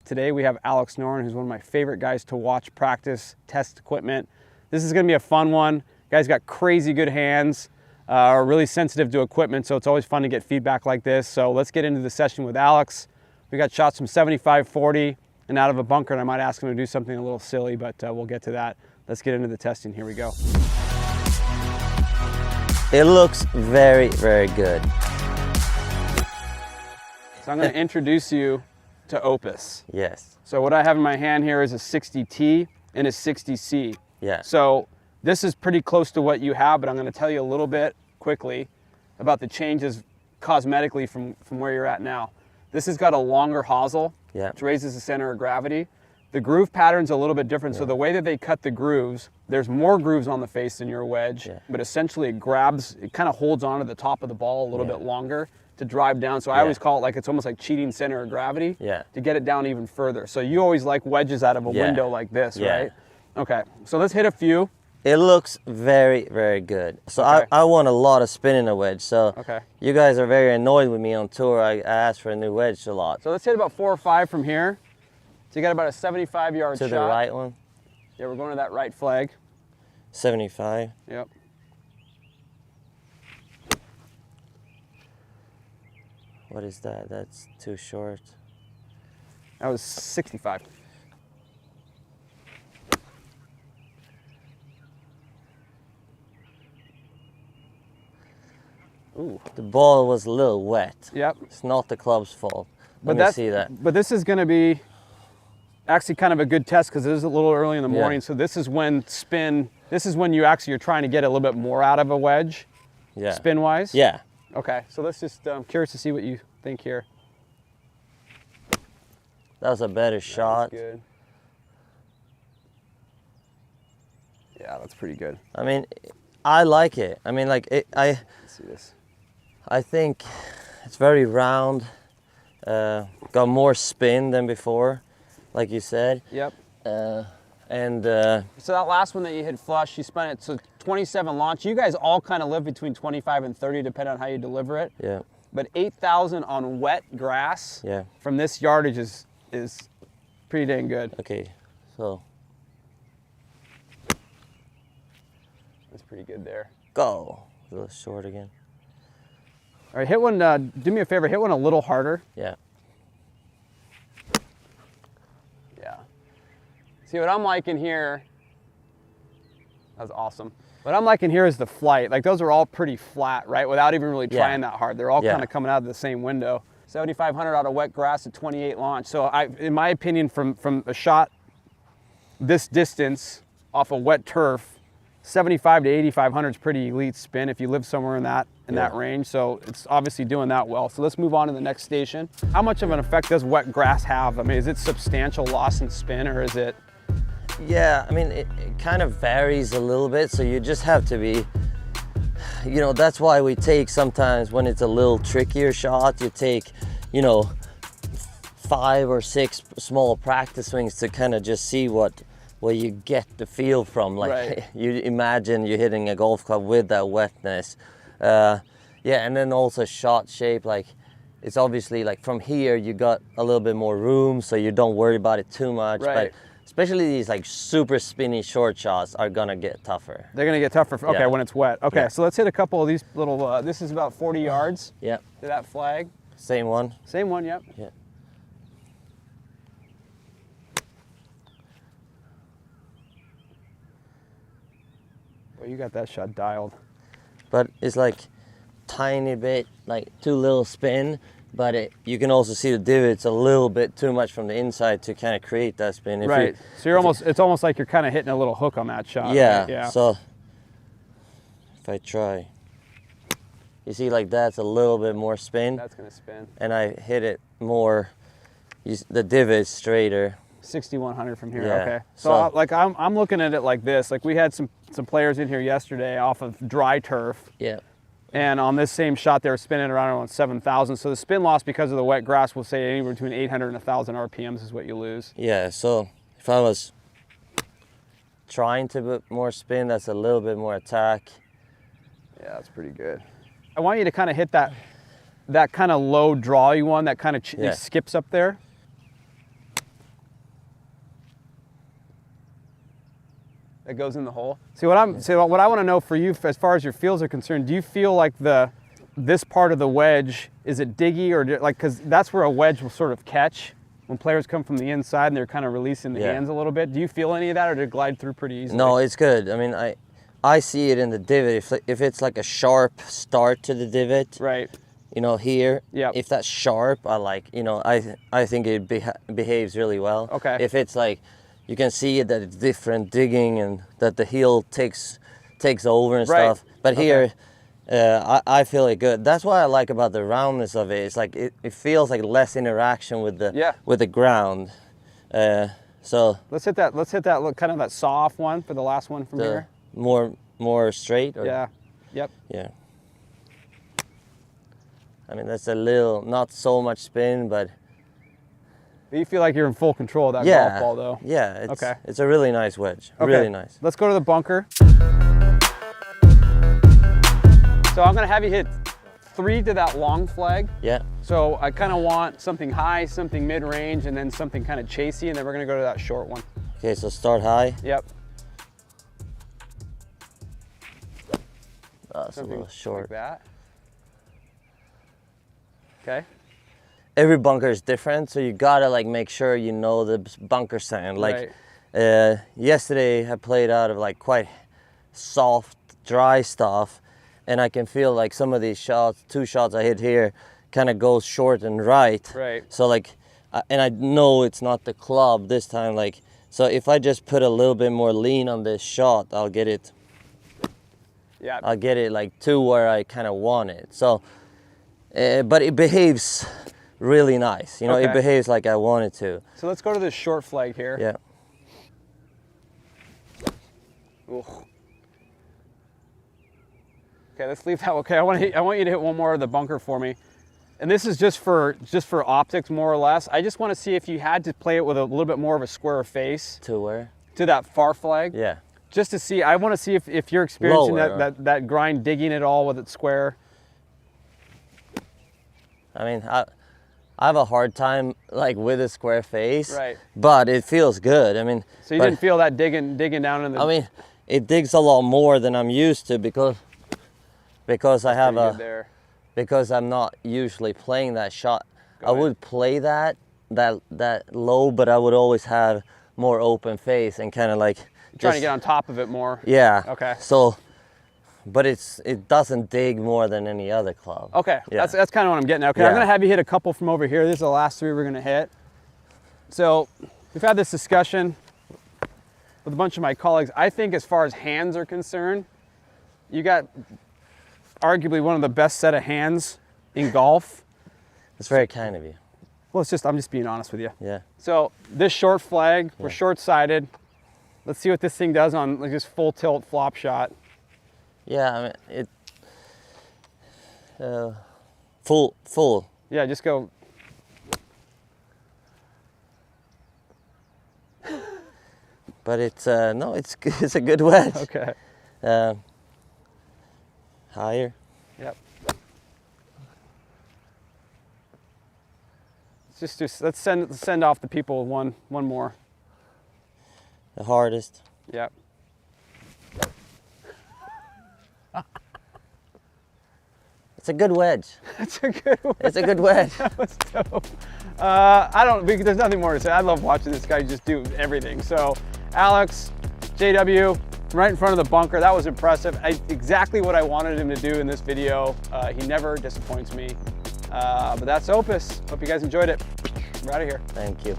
Today we have Alex Norn, who's one of my favorite guys to watch practice, test equipment. This is gonna be a fun one. Guy's got crazy good hands, are really sensitive to equipment, so it's always fun to get feedback like this. So let's get into the session with Alex. We got shots from 75, 40, and out of a bunker, and I might ask him to do something a little silly, but we'll get to that. Let's get into the testing. Here we go. It looks very, very good. So I'm going to introduce you to Opus. Yes. So what I have in my hand here is a 60T and a 60C. Yeah. So this is pretty close to what you have, but I'm going to tell you a little bit quickly about the changes cosmetically from where you're at now. This has got a longer hosel, Yeah. which raises the center of gravity. The groove pattern's a little bit different, so the way that they cut the grooves, there's more grooves on the face than your Wedge, but essentially it grabs, it kind of holds onto the top of the ball a little bit longer to drive down. So I always call it like, it's almost like cheating center of gravity to get it down even further. So you always like Wedges out of a window like this, right? Okay, so let's hit a few. It looks very, very good. So I want a lot of spin in a Wedge. So you guys are very annoyed with me on tour. I asked for a new Wedge a lot. So let's hit about 4 or 5 from here. So you got about a 75-yard shot. To the right one? Yeah, we're going to that right flag. 75? Yep. What is that? That's too short. That was 65. Ooh. The ball was a little wet. Yep. It's not the club's fault. Let me see that. But this is going to be actually kind of a good test because it is a little early in the morning. So this is when you're trying to get a little bit more out of a Wedge, spin-wise. Yeah. Okay, so let's just, I'm curious to see what you think here. That was a better shot. That's good. Yeah, that's pretty good. I mean, I like it. I mean, like, Let's see this. I think it's very round. Got more spin than before, like you said. Yep. So that last one that you hit flush, you spun it to 27 launch. You guys all kind of live between 25 and 30, depending on how you deliver it. Yeah. But 8,000 on wet grass. Yeah. From this yardage is pretty dang good. Okay, so. That's pretty good there. Go. A little short again. All right, hit one, do me a favor, hit one a little harder. Yeah. Yeah. See, what I'm liking here, that was awesome. What I'm liking here is the flight. Like, those are all pretty flat, right? Without even really trying that hard. They're all kind of coming out of the same window. 7,500 out of wet grass at 28 launch. So in my opinion, from a shot this distance off of wet turf, 75 to 8,500 is pretty elite spin if you live somewhere in that range. So it's obviously doing that well. So let's move on to the next station. How much of an effect does wet grass have? I mean, is it substantial loss in spin, or is it? Yeah, I mean, it kind of varies a little bit. So you just have to be, you know, that's why we take sometimes when it's a little trickier shot, you take, you know, 5 or 6 small practice swings to kind of just see what you get the feel from. Like you imagine you're hitting a golf club with that wetness. Yeah, and then also shot shape, like it's obviously like from here you got a little bit more room, so you don't worry about it too much. But especially these like super spinny short shots are gonna get tougher. They're gonna get tougher, when it's wet. Okay, so let's hit a couple of these little, this is about 40 yards to that flag. Same one? Same one, yep. Yeah. Well, you got that shot dialed. But it's like tiny bit, like too little spin, but you can also see the divots a little bit too much from the inside to kind of create that spin. So you're it's almost like you're kind of hitting a little hook on that shot. Yeah. So if I try, you see like that's a little bit more spin. That's gonna spin. And I hit it more, the divot straighter. 6,100 from here. Okay. So like I'm looking at it like this. Like we had some players in here yesterday off of dry turf. Yeah. And on this same shot, they were spinning around 7,000. So the spin loss because of the wet grass, we'll say anywhere between 800 and 1,000 RPMs is what you lose. Yeah. So if I was trying to put more spin, that's a little bit more attack. Yeah, that's pretty good. I want you to kind of hit that kind of low drawy one that kind of skips up there. that goes in the hole. See what what I want to know for you as far as your feels are concerned, do you feel like this part of the wedge, is it diggy or like, because that's where a wedge will sort of catch when players come from the inside and they're kind of releasing the hands a little bit. Do you feel any of that, or did it glide through pretty easily? No, it's good. I mean, I see it in the divot. If it's like a sharp start to the divot, right? You know, here, yeah. If that's sharp, I like, you know, I think it behaves really well. Okay. If it's like, you can see it that it's different digging and that the heel takes over and stuff. But here, I feel it good. That's what I like about the roundness of it. It's like it feels like less interaction with the ground. So let's hit that look, kind of that soft one for the last one from here. More straight. Or, yeah. Yep. Yeah. I mean, that's a little, not so much spin, but you feel like you're in full control of that golf ball, though. Yeah. It's a really nice wedge. Okay. Really nice. Let's go to the bunker. So I'm gonna have you hit 3 to that long flag. Yeah. So I kind of want something high, something mid-range, and then something kind of chasey, and then we're gonna go to that short one. Okay, so start high. Yep. That's a little short. Like that. Okay. Every bunker is different, so you gotta like make sure you know the bunker sand. Like yesterday, I played out of like quite soft, dry stuff, and I can feel like some of these shots, 2 shots I hit here, kind of goes short and right. Right. So like, and I know it's not the club this time. Like, so if I just put a little bit more lean on this shot, I'll get it. Yeah. I'll get it like to where I kind of want it. So. But it behaves really nice. You know, it behaves like I want it to. So let's go to this short flag here. Yeah. Ooh. Okay, let's leave that. Okay, I want you to hit one more of the bunker for me. And this is just for optics, more or less. I just want to see if you had to play it with a little bit more of a square face. To where? To that far flag. Yeah. Just to see, I want to see if you're experiencing that grind digging it all with it square. I mean, I have a hard time like with a square face, right? But it feels good. I mean, so you didn't feel that digging down in the. I mean, it digs a lot more than I'm used to because I have because I'm not usually playing that shot. I would play that low, but I would always have more open face and kind of like trying to get on top of it more. Yeah. Okay. So. But it doesn't dig more than any other club. Okay, yeah. That's kind of what I'm getting at. Okay, I'm gonna have you hit a couple from over here. These are the last 3 we're gonna hit. So we've had this discussion with a bunch of my colleagues. I think as far as hands are concerned, you got arguably one of the best set of hands in golf. It's very kind of you. Well, I'm just being honest with you. Yeah. So this short flag, we're short-sided. Let's see what this thing does on like this full tilt flop shot. Yeah, I mean, full. Yeah, just go. But it's, no, it's a good wedge. Okay. Higher. Yep. Let's send off the people with one more. The hardest. Yep. It's a good wedge. It's a good wedge. It's a good wedge. That was dope. There's nothing more to say. I love watching this guy just do everything. So, Alex, JW, right in front of the bunker. That was impressive. Exactly what I wanted him to do in this video. He never disappoints me. But that's Opus. Hope you guys enjoyed it. We're out of here. Thank you.